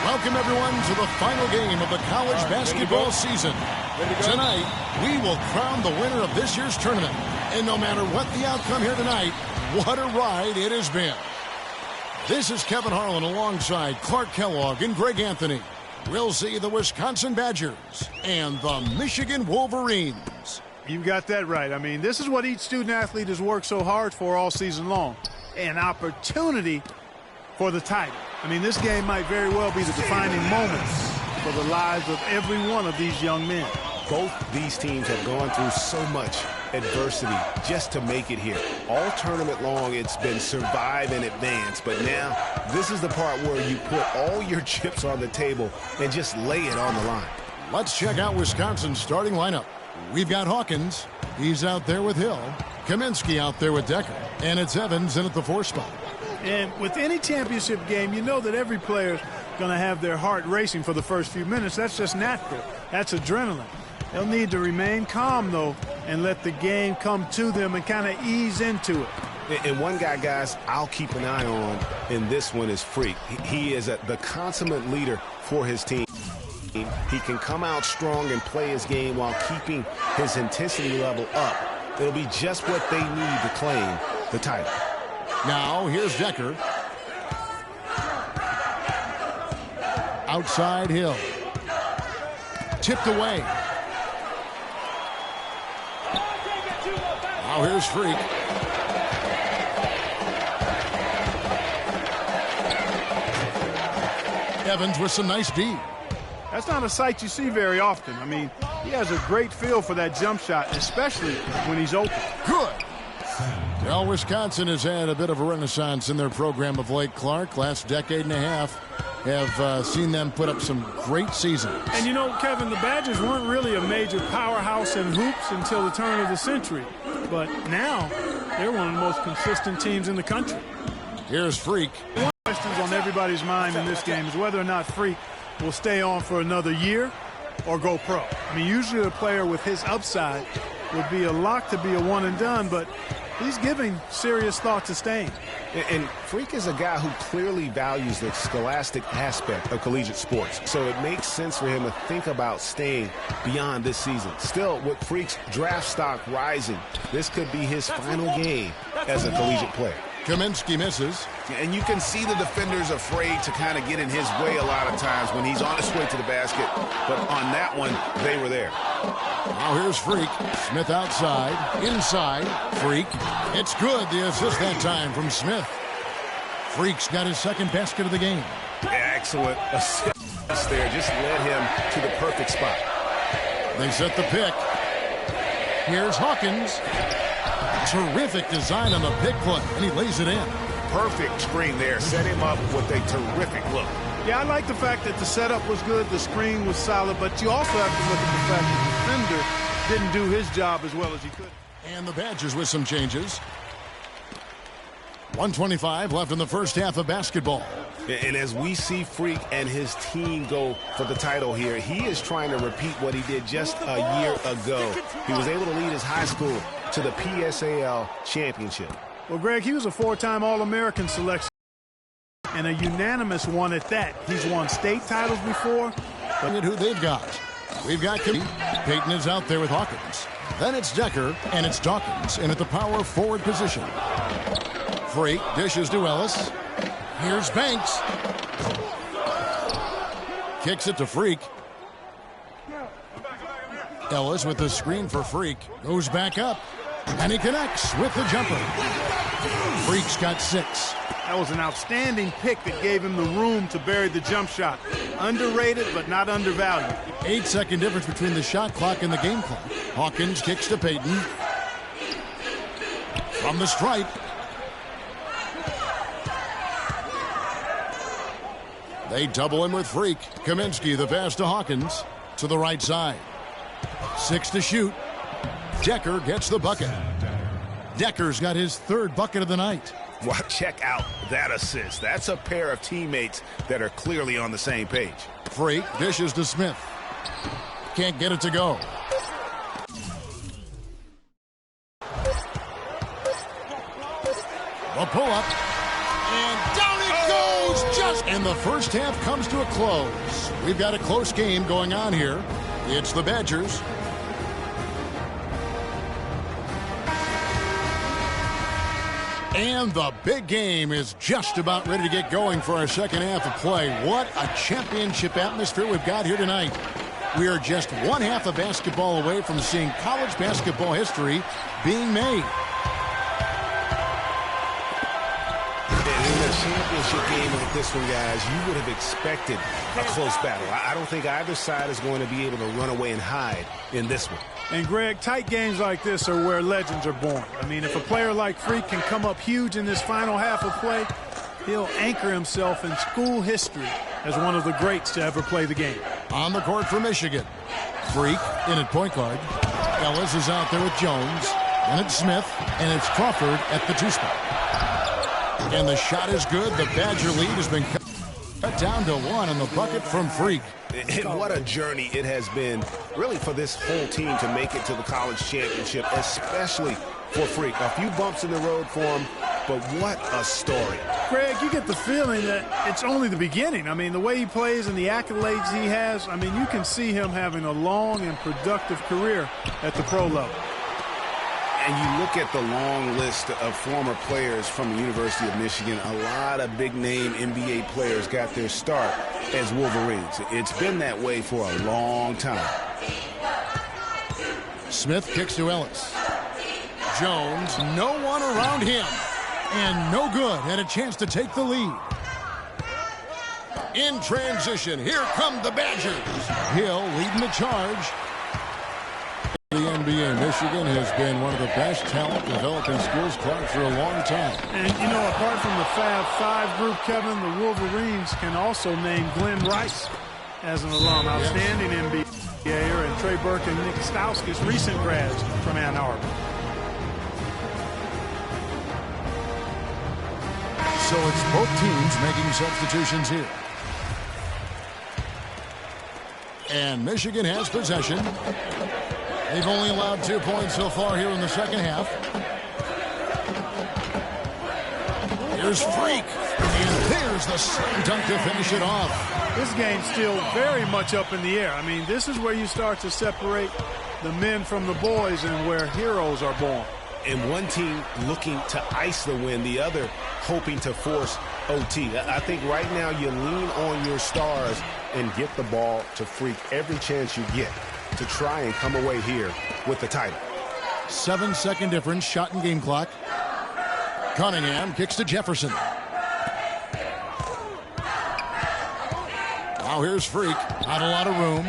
Welcome, everyone, to the final game of the college basketball season. Tonight, we will crown the winner of this year's tournament. And no matter what the outcome here tonight, what a ride it has been. This is Kevin Harlan alongside Clark Kellogg and Greg Anthony. We'll see the Wisconsin Badgers and the Michigan Wolverines. You got that right. I mean, this is what each student-athlete has worked so hard for all season long. An opportunity for the title. I mean, this game might very well be the defining moments for the lives of every one of these young men. Both these teams have gone through so much adversity just to make it here. All tournament long, it's been survive and advance. But now, this is the part where you put all your chips on the table and just lay it on the line. Let's check out Wisconsin's starting lineup. We've got Hawkins. He's out there with Hill. Kaminsky out there with Decker. And it's Evans in at the 4 spot. And with any championship game, you know that every player's going to have their heart racing for the first few minutes. That's just natural. That's adrenaline. They'll need to remain calm, though, and let the game come to them and kind of ease into it. And one guy, guys, I'll keep an eye on in this one is Freak. He is the consummate leader for his team. He can come out strong and play his game while keeping his intensity level up. It'll be just what they need to claim the title. Now, here's Decker. Outside Hill. Tipped away. Now here's Freak. Evans with some nice D. That's not a sight you see very often. I mean, he has a great feel for that jump shot, especially when he's open. Good. Well, Wisconsin has had a bit of a renaissance in their program of late, Clark. Last decade and a half have seen them put up some great seasons. And you know, Kevin, the Badgers weren't really a major powerhouse in hoops until the turn of the century. But now, they're one of the most consistent teams in the country. Here's Freak. One question on everybody's mind in this game is whether or not Freak will stay on for another year or go pro. I mean, usually a player with his upside would be a lock to be a one and done, but he's giving serious thought to staying. And Freak is a guy who clearly values the scholastic aspect of collegiate sports, so it makes sense for him to think about staying beyond this season. Still, with Freak's draft stock rising, this could be his final game as a collegiate player. Kaminsky misses. And you can see the defenders afraid to kind of get in his way a lot of times when he's on his way to the basket. But on that one, they were there. Now here's Freak. Smith outside. Inside. Freak. It's good. The assist that time from Smith. Freak's got his second basket of the game. Excellent assist there. Just led him to the perfect spot. They set the pick. Here's Hawkins. Terrific design on the pick play, and he lays it in. Perfect screen there. Set him up with a terrific look. Yeah, I like the fact that the setup was good, the screen was solid, but you also have to look at the fact that the defender didn't do his job as well as he could. And the Badgers with some changes. 1:25 left in the first half of basketball. And as we see Freak and his team go for the title here, he is trying to repeat what he did just a year ago. He was able to lead his high school to the PSAL championship. Well, Greg, he was a 4-time All-American selection and a unanimous one at that. He's won state titles before. Look at who they've got. We've got Peyton is out there with Hawkins. Then it's Decker, and it's Dawkins in at the power forward position. Freak dishes to Ellis. Here's Banks. Kicks it to Freak. Ellis with the screen for Freak. Goes back up. And he connects with the jumper. Freak's got 6. That was an outstanding pick that gave him the room to bury the jump shot. Underrated, but not undervalued. 8-second difference between the shot clock and the game clock. Hawkins kicks to Peyton. From the stripe. They double him with Freak. Kaminsky, the pass to Hawkins. To the right side. 6 to shoot. Decker gets the bucket. Decker's got his 3rd bucket of the night. Well, check out that assist. That's a pair of teammates that are clearly on the same page. Freak dishes to Smith. Can't get it to go. The pull-up. And down it goes! And the first half comes to a close. We've got a close game going on here. It's the Badgers. And the big game is just about ready to get going for our second half of play. What a championship atmosphere we've got here tonight. We are just one half of basketball away from seeing college basketball history being made. In a championship game like this one, guys, you would have expected a close battle. I don't think either side is going to be able to run away and hide in this one. And, Greg, tight games like this are where legends are born. I mean, if a player like Freak can come up huge in this final half of play, he'll anchor himself in school history as one of the greats to ever play the game. On the court for Michigan. Freak in at point guard. Ellis is out there with Jones. Then it's Smith, and it's Crawford at the 2 spot. And the shot is good. The Badger lead has been cut down to 1 on the bucket from Freak. And what a journey it has been, really, for this whole team to make it to the college championship, especially for Freak. A few bumps in the road for him, but what a story. Greg, you get the feeling that it's only the beginning. I mean, the way he plays and the accolades he has, I mean, you can see him having a long and productive career at the pro level. And you look at the long list of former players from the University of Michigan, a lot of big-name NBA players got their start as Wolverines. It's been that way for a long time. Smith kicks to Ellis. Jones, no one around him. And no good, and a chance to take the lead. In transition, here come the Badgers. Hill leading the charge. The NBA, Michigan has been one of the best talent developing schools, Clark, for a long time. And, you know, apart from the Fab Five group, Kevin, the Wolverines can also name Glenn Rice as an alum. Outstanding NBAer, and Trey Burke and Nick Stauskas, recent grads from Ann Arbor. So it's both teams making substitutions here. And Michigan has possession. They've only allowed 2 points so far here in the second half. Here's Freak. And there's the slam dunk to finish it off. This game's still very much up in the air. I mean, this is where you start to separate the men from the boys and where heroes are born. And one team looking to ice the win, the other hoping to force OT. I think right now you lean on your stars and get the ball to Freak every chance you get to try and come away here with the title. 7-second difference, shot and game clock. Cunningham kicks to Jefferson. Now here's Freak, not a lot of room.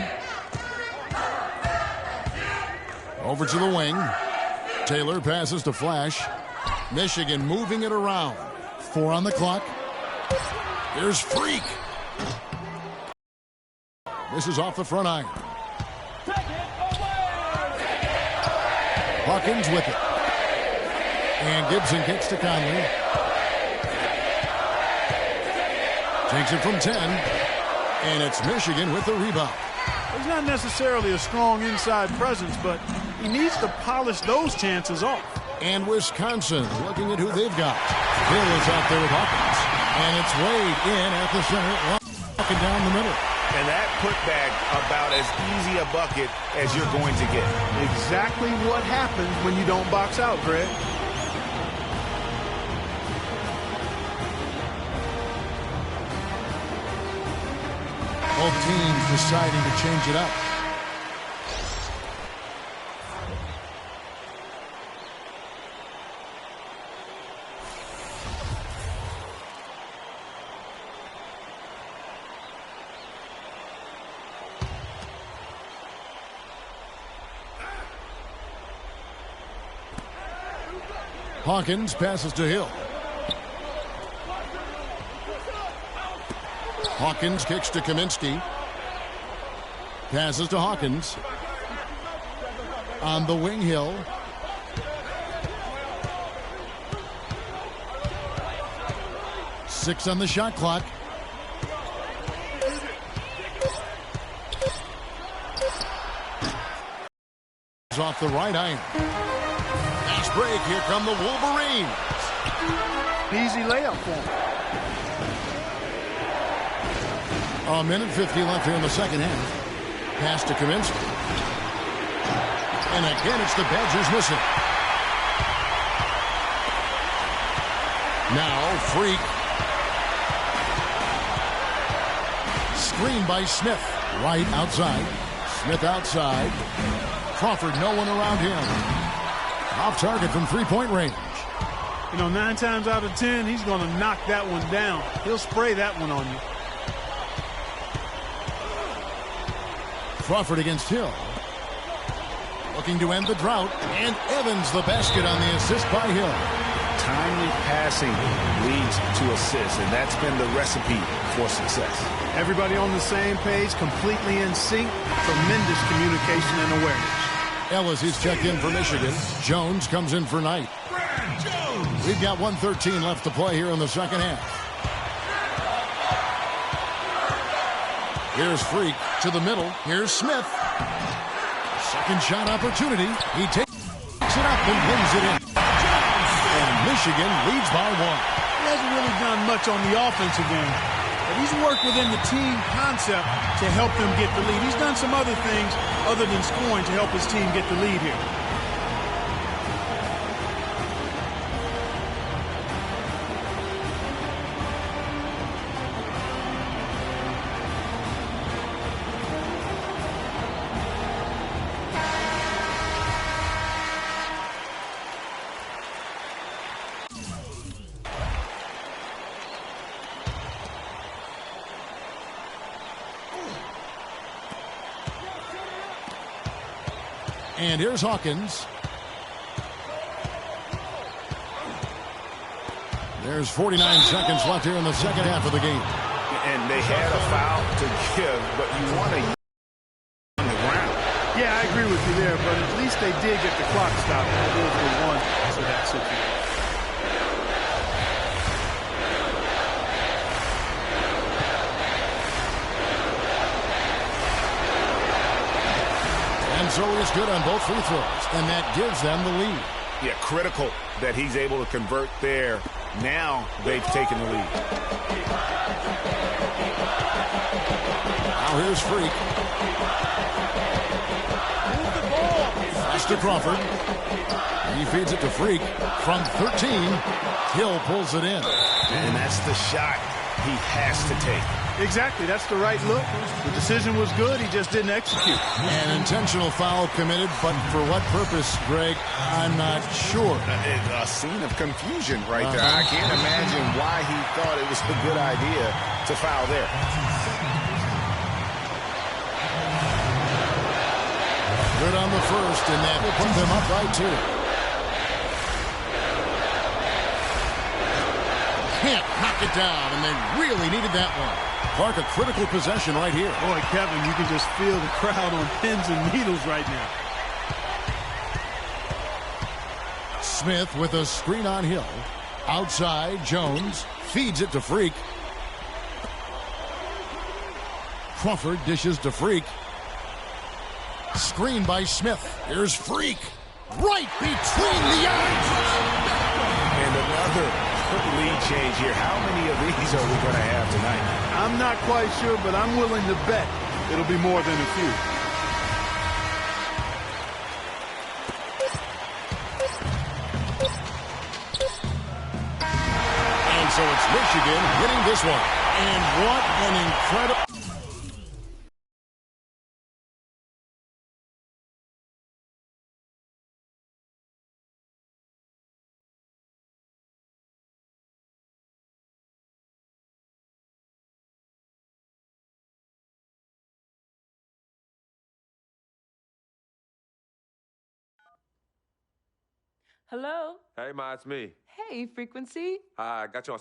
Over to the wing. Taylor passes to Flash. Michigan moving it around. 4 on the clock. Here's Freak. This is off the front iron. Hawkins with it. And Gibson kicks to Conley. Takes it from 10. And it's Michigan with the rebound. He's not necessarily a strong inside presence, but he needs to polish those chances off. And Wisconsin looking at who they've got. Hill is out there with Hawkins. And it's Wade in at the center, walking down the middle. And that putback about as easy a bucket as you're going to get. Exactly what happens when you don't box out, Greg. Both teams deciding to change it up. Hawkins passes to Hill. Hawkins kicks to Kaminsky. Passes to Hawkins. On the wing, Hill. Six on the shot clock. Off the right iron. Fast break. Here come the Wolverines. Easy layup for him. A minute 50 left here in the second half. Pass to Kaminsky. And again, it's the Badgers missing. Now, Freak. Screen by Smith. Right outside. Smith outside. Crawford, no one around him. Off target from three-point range. You know, 9 times out of 10, he's going to knock that one down. He'll spray that one on you. Crawford against Hill. Looking to end the drought. And Evans the basket on the assist by Hill. Timely passing leads to assists, and that's been the recipe for success. Everybody on the same page, completely in sync. Tremendous communication and awareness. Ellis is checked in for Michigan. Jones comes in for Knight. We've got 1:13 left to play here in the second half. Here's Freak to the middle. Here's Smith. Second shot opportunity. He takes it up and brings it in. And Michigan leads by 1. He hasn't really done much on the offensive end, but he's worked within the team concept to help them get the lead. He's done some other things other than scoring to help his team get the lead here. And here's Hawkins. There's 49 seconds left here in the second half of the game. And they had a foul to give, but you want to on the ground. Yeah, I agree with you there, but at least they did get the clock stopped. It was the one to that situation. And so he's good on both free throws, and that gives them the lead. Yeah, critical that he's able to convert there. Now they've taken the lead. Now here's Freak. Pass to Crawford. He feeds it to Freak from 13. Hill pulls it in. And that's the shot he has to take. Exactly. That's the right look. The decision was good. He just didn't execute. An intentional foul committed, but for what purpose, Greg, I'm not sure. A scene of confusion right there. I can't imagine why he thought it was a good idea to foul there. Good on the first, and that will put them up by 2. Can't knock it down, and they really needed that one. Clark, a critical possession right here. Boy, Kevin, you can just feel the crowd on pins and needles right now. Smith with a screen on Hill. Outside, Jones feeds it to Freak. Crawford dishes to Freak. Screen by Smith. Here's Freak. Right between the eyes. And another lead change here. How many of these are we going to have tonight? I'm not quite sure, but I'm willing to bet it'll be more than a few. And so it's Michigan winning this one. And what an incredible... Hello? Hey, Ma, it's me. Hey, Frequency. I got you on.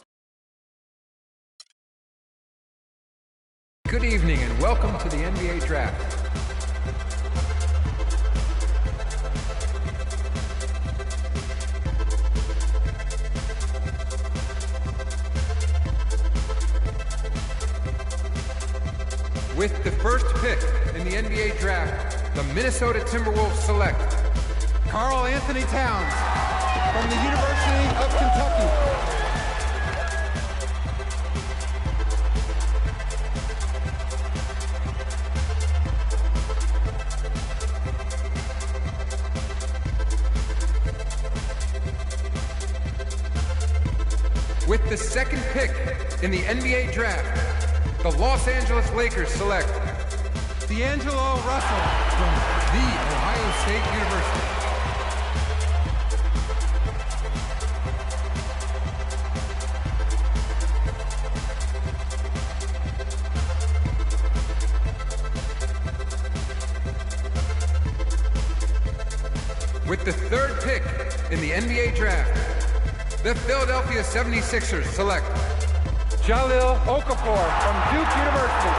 Good evening and welcome to the NBA Draft. With the first pick in the NBA Draft, the Minnesota Timberwolves select Karl Anthony Towns from the University of Kentucky. With the second pick in the NBA draft, the Los Angeles Lakers select D'Angelo Russell from The Ohio State University. With the third pick in the NBA draft, the Philadelphia 76ers select Jahlil Okafor from Duke University.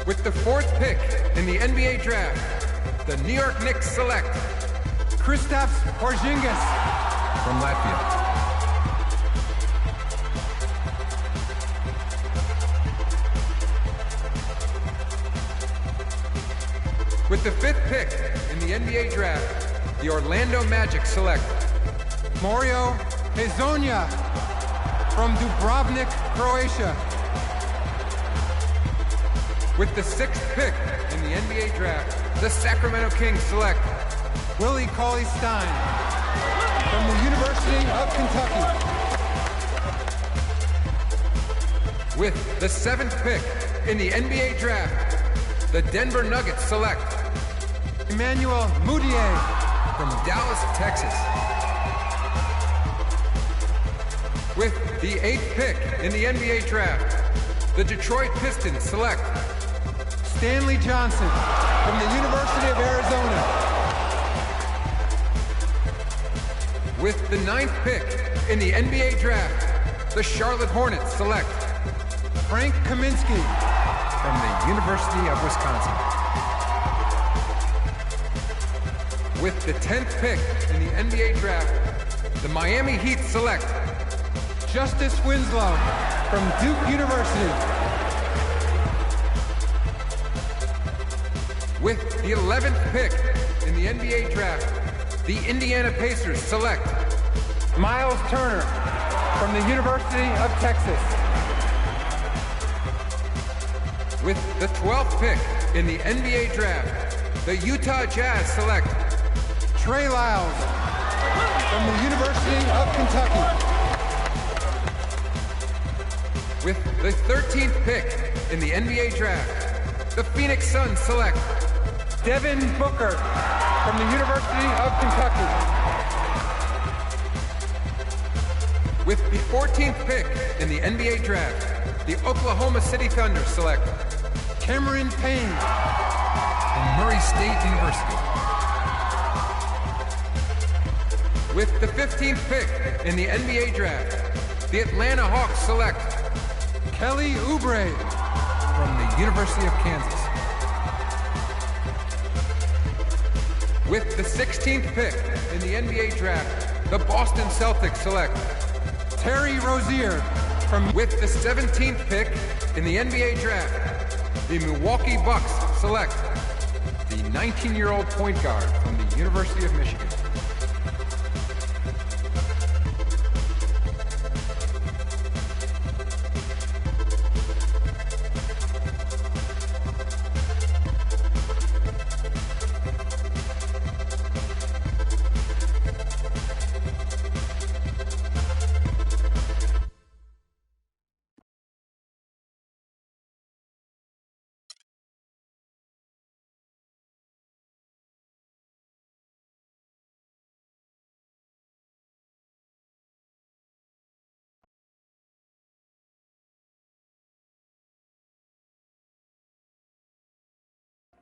With the fourth pick in the NBA draft, the New York Knicks select Kristaps Porzingis from Latvia. With the fifth pick in the NBA draft, the Orlando Magic select Mario Hezonja from Dubrovnik, Croatia. With the sixth pick in the NBA draft, the Sacramento Kings select Willie Cauley-Stein from the University of Kentucky. With the seventh pick in the NBA draft, the Denver Nuggets select Emmanuel Mudiay from Dallas, Texas. With the eighth pick in the NBA draft, the Detroit Pistons select Stanley Johnson from the University of Arizona. With the ninth pick in the NBA draft, the Charlotte Hornets select Frank Kaminsky from the University of Wisconsin. With the 10th pick in the NBA draft, the Miami Heat select Justice Winslow from Duke University. With the 11th pick in the NBA draft, the Indiana Pacers select Miles Turner from the University of Texas. With the 12th pick in the NBA draft, the Utah Jazz select Trey Lyles from the University of Kentucky. With the 13th pick in the NBA draft, the Phoenix Suns select Devin Booker from the University of Kentucky. With the 14th pick in the NBA draft, the Oklahoma City Thunder select Cameron Payne from Murray State University. With the 15th pick in the NBA draft, the Atlanta Hawks select Kelly Oubre from the University of Kansas. With the 16th pick in the NBA draft, the Boston Celtics select Terry Rozier from. With the 17th pick in the NBA draft, the Milwaukee Bucks select the 19-year-old point guard from the University of Michigan.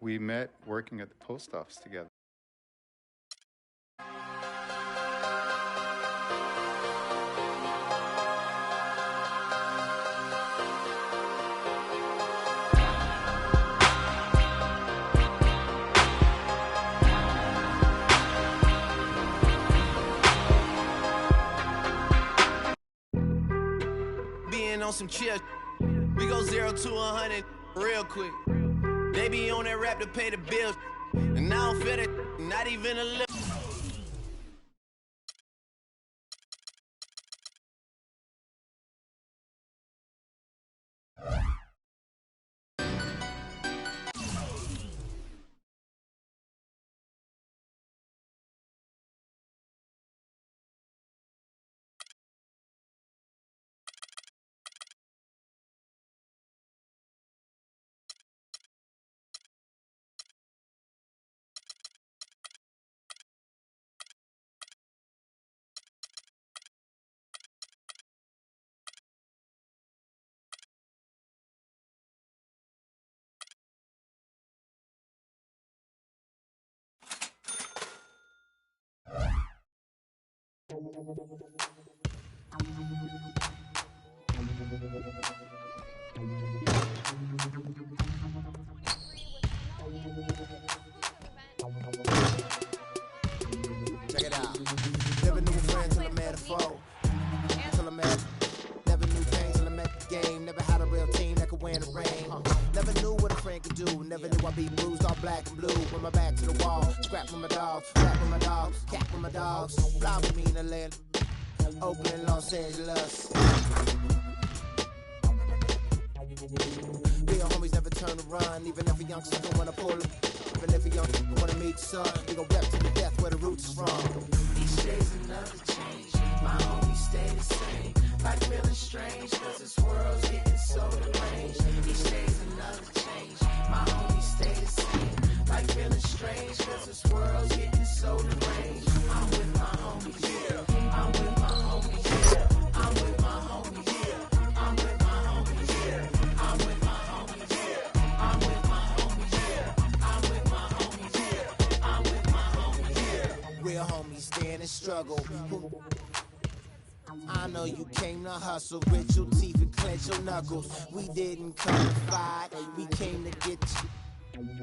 We met working at the post office together. Being on some chill, we go 0 to 100 real quick. They be on that rap to pay the bills, and I don't feel it, not even a little. Check it out. Never knew a friend till I met a foe. Till I met. Never knew pain till I met the game. Never had a real team that could win the rain. Never knew what a friend could do. Never knew I'd be bruised all black and blue. With my back to the wall. Scrap with my dogs. Rap with my dogs. Cat with my dogs. Fly with me in the land. Oakland, Los Angeles. Real homies never turn to run. Even if a youngster don't wanna pull it. Even if a youngster wanna meet son. We gon' rep to the death where the roots is from. Each day's another change. My homies stay the same. Like feeling strange, cause this world's getting so deranged. Each day's another change. My homies stay the same. Like feeling strange, cause this world's getting so deranged. I'm with my homies, yeah. I'm with my homies, yeah. I'm with my homies, yeah. I'm with my homies, yeah. I'm with my homies, yeah. I'm with my homies, yeah. I'm with my homies, yeah. I'm with my homies, yeah. Real homies stand and struggle. I know you came to hustle, grit your teeth and clench your knuckles. We didn't come to fight, we came to get you.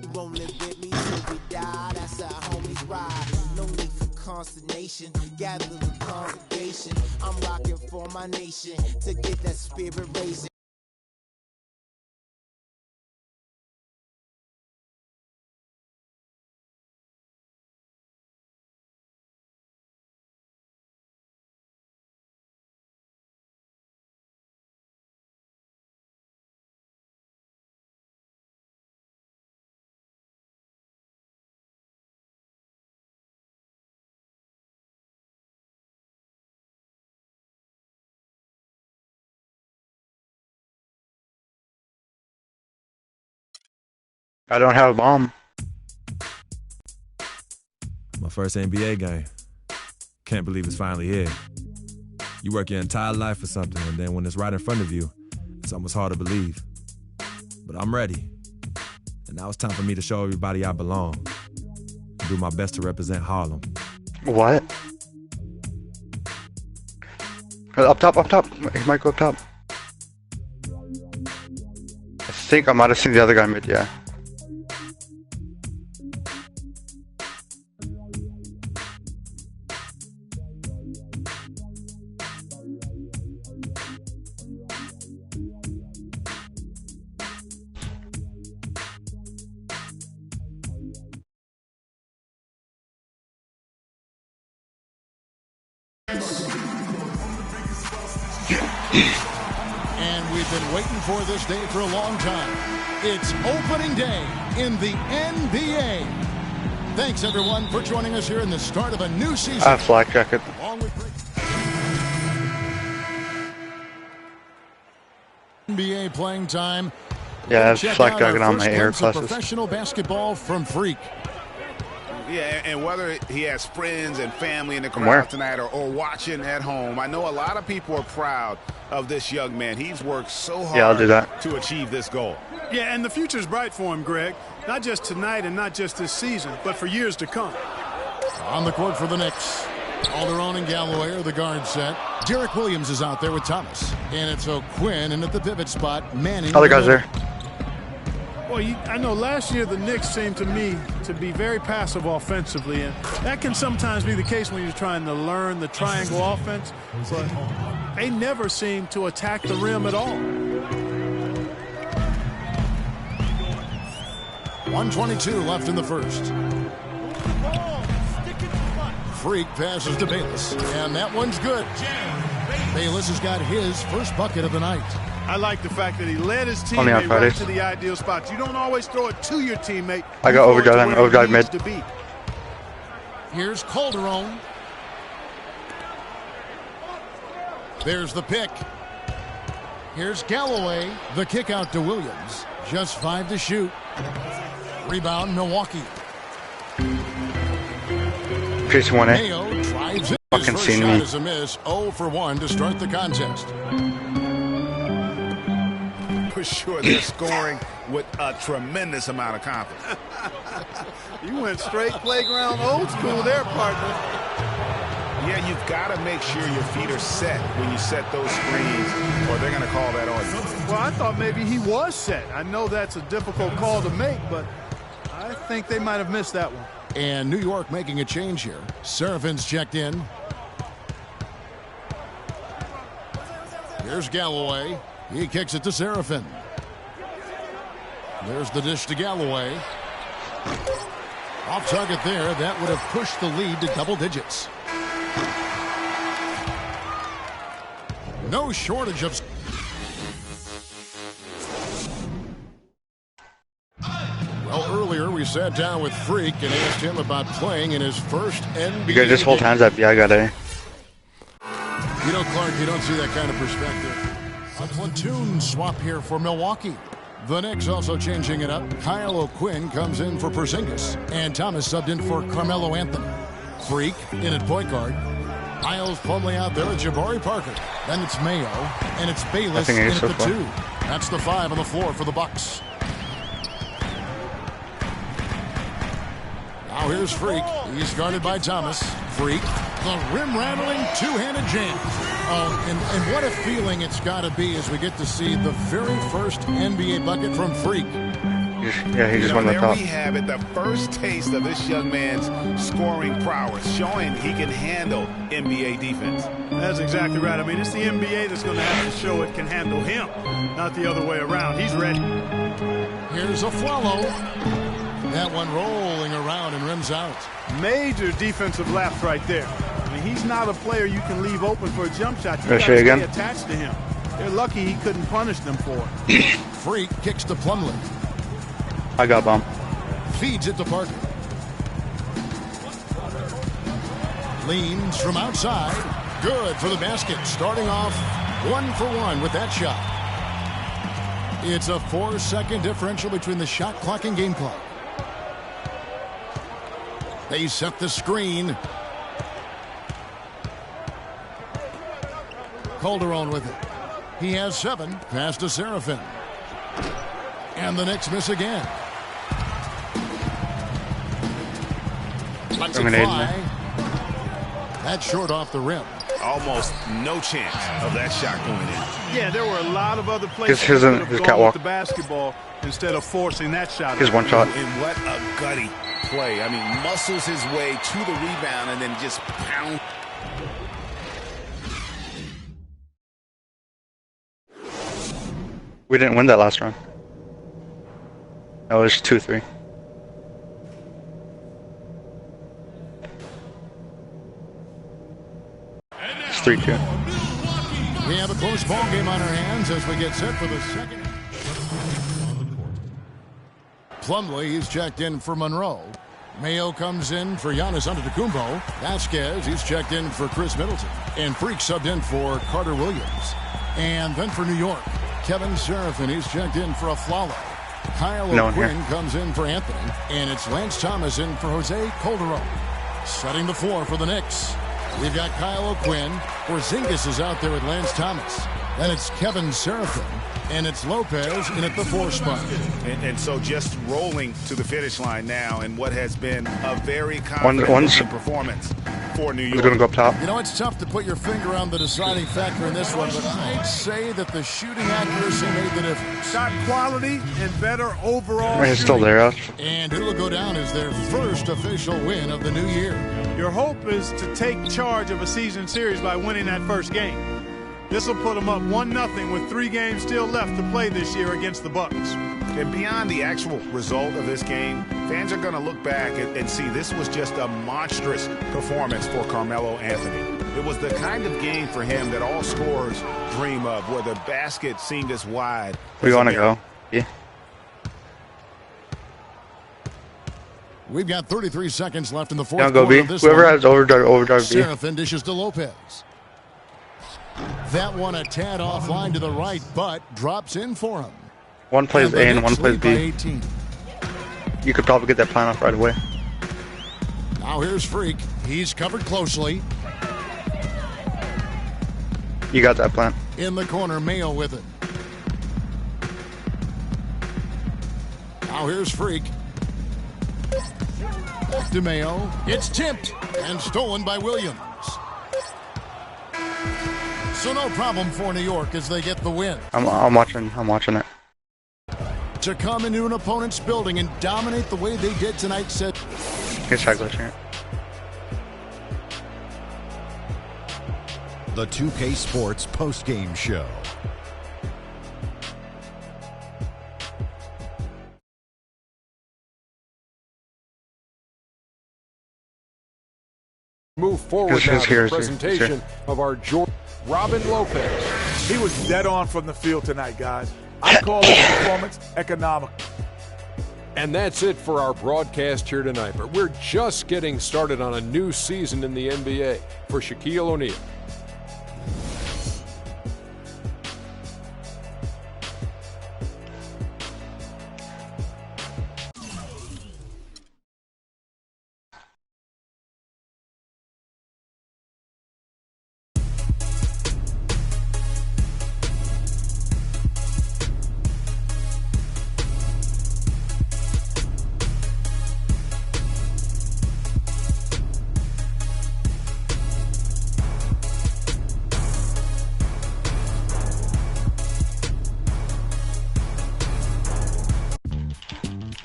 You won't live with me till we die, that's how homies ride. No need for consternation, gather the congregation. I'm rocking for my nation, to get that spirit raising. I don't have a bomb. My first NBA game. Can't believe it's finally here. You work your entire life for something, and then when it's right in front of you, it's almost hard to believe. But I'm ready. And now it's time for me to show everybody I belong. And do my best to represent Harlem. What? Up top, up top. He might go up top. I think I might have seen the other guy mid, yeah. And we've been waiting for this day for a long time. It's opening day in the NBA. Thanks, everyone, for joining us here in the start of a new season. I have flak jacket. NBA playing time. Yeah, I have Check flak out jacket our on my first air glimpse of classes. professional basketball from Freak. Yeah, and whether he has friends and family in the From where? crowd tonight or watching at home, I know a lot of people are proud of this young man. He's worked so hard Yeah, I'll do that. to achieve this goal. Yeah, and the future's bright for him, Greg. Not just tonight and not just this season, but for years to come. On the court for the Knicks, Calderon and Galloway are the guard set. Derek Williams is out there with Thomas. And it's O'Quinn, and at the pivot spot, Manning. Other guys there. Well, I know last year the Knicks seemed to me to be very passive offensively, and that can sometimes be the case when you're trying to learn the triangle offense, but they never seem to attack the rim at all. 1:22 left in the first. Freak passes to Bayless, and that one's good. Bayless has got his first bucket of the night. I like the fact that he led his Only on teammate right Fridays. to the ideal spots. You don't always throw it to your teammate. I You got throw it to overdrive, where overdrive he needs mid. to be. Here's Calderon. There's the pick. Here's Galloway. The kick out to Williams. Just 5 to shoot. Rebound, Milwaukee. Chasing 1A. Mayo drives it. His Fucking first seen shot me. is a miss. 0 for 1 to start the contest. For sure, they're scoring with a tremendous amount of confidence. You went straight playground old school there, partner. Yeah, you've got to make sure your feet are set when you set those screens, or they're going to call that on you. Well, I thought maybe he was set. I know that's a difficult call to make, but I think they might have missed that one. And New York making a change here. Serafin's checked in. Here's Galloway. He kicks it to Serafin. There's the dish to Galloway. Off target there. That would have pushed the lead to double digits. No shortage of... Well, earlier we sat down with Freak and asked him about playing in his first NBA You guys just hold hands up. Yeah, I got it. You know, Clark, you don't see that kind of perspective. A platoon swap here for Milwaukee. The Knicks also changing it up. Kyle O'Quinn comes in for Porzingis. And Thomas subbed in for Carmelo Anthony. Freak in at point guard. Miles Plumlee out there with Jabari Parker. Then it's Mayo. And it's Bayless in at the 2. That's the 5 on the floor for the Bucks. Now here's Freak. He's guarded by Thomas. Freak. The rim-rattling two-handed jam. Oh, and what a feeling it's got to be as we get to see the very first NBA bucket from Freak. Yeah, he just won the top. There we have it, the first taste of this young man's scoring prowess, showing he can handle NBA defense. That's exactly right. I mean, it's the NBA that's going to have to show it can handle him, not the other way around. He's ready. Here's a follow. That one rolling around and rims out. Major defensive lapse right there. I mean, he's not a player you can leave open for a jump shot. You got to stay attached to him. They're lucky he couldn't punish them for it. Freak kicks to Plumlee. I got bomb. Feeds it to Parker. Leans from outside. Good for the basket. Starting off 1 for 1 with that shot. It's a 4-second differential between the shot clock and game clock. They set the screen. Calderon with it. He has 7. Pass to Serafin. And the Knicks miss again. Let's it fly. That's short off the rim. Almost no chance of that shot going in. Yeah, there were a lot of other places his gone catwalk. with the basketball instead of forcing that shot. His one shot. And what a gutty play. I mean, muscles his way to the rebound and then just pound. We didn't win that last round. No, it was 2-3. It's 3-2. We have a close ball game on our hands as we get set for the second. Plumlee, he's checked in for Monroe. Mayo comes in for Giannis Antetokounmpo. Vasquez, he's checked in for Chris Middleton. And Freak subbed in for Carter Williams. And then for New York, Kevin Serafin, he's checked in for Aflalo. Kyle O'Quinn comes in for Anthony. And it's Lance Thomas in for Jose Calderon. Setting the floor for the Knicks. We've got Kyle O'Quinn. Porzingis is out there with Lance Thomas. Then it's Kevin Serafin. And it's Lopez in at the 4 spot. And so just rolling to the finish line now in what has been a very confident performance for New York. He's going to go up top. You know, it's tough to put your finger on the deciding factor in this one, but I'd say that the shooting accuracy made the difference. Shot quality and better overall. He's still there. And it'll go down as their first official win of the new year. Your hope is to take charge of a season series by winning that first game. This will put them up 1-0 with 3 games still left to play this year against the Bucks. And beyond the actual result of this game, fans are going to look back and see this was just a monstrous performance for Carmelo Anthony. It was the kind of game for him that all scorers dream of, where the basket seemed as wide. We want to go. Yeah. We've got 33 seconds left in the fourth Don't go quarter B. of this Whoever one. has overdrive B. Serafin dishes to Lopez. That one a tad offline to the right, but drops in for him. One plays A and one plays B. You could probably get that plan off right away. Now here's Freak. He's covered closely. You got that plan. In the corner, Mayo with it. Now here's Freak. Back to Mayo. It's tipped and stolen by Williams. So no problem for New York as they get the win. I'm watching it. To come into an opponent's building and dominate the way they did tonight said. He's try glitching it. The 2K Sports postgame show. Move forward now to the presentation of our Robin Lopez. He was dead on from the field tonight, guys. I call this performance economical. And that's it for our broadcast here tonight. But we're just getting started on a new season in the NBA. For Shaquille O'Neal.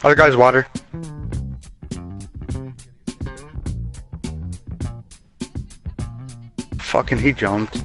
Other guy's water. Fucking he jumped.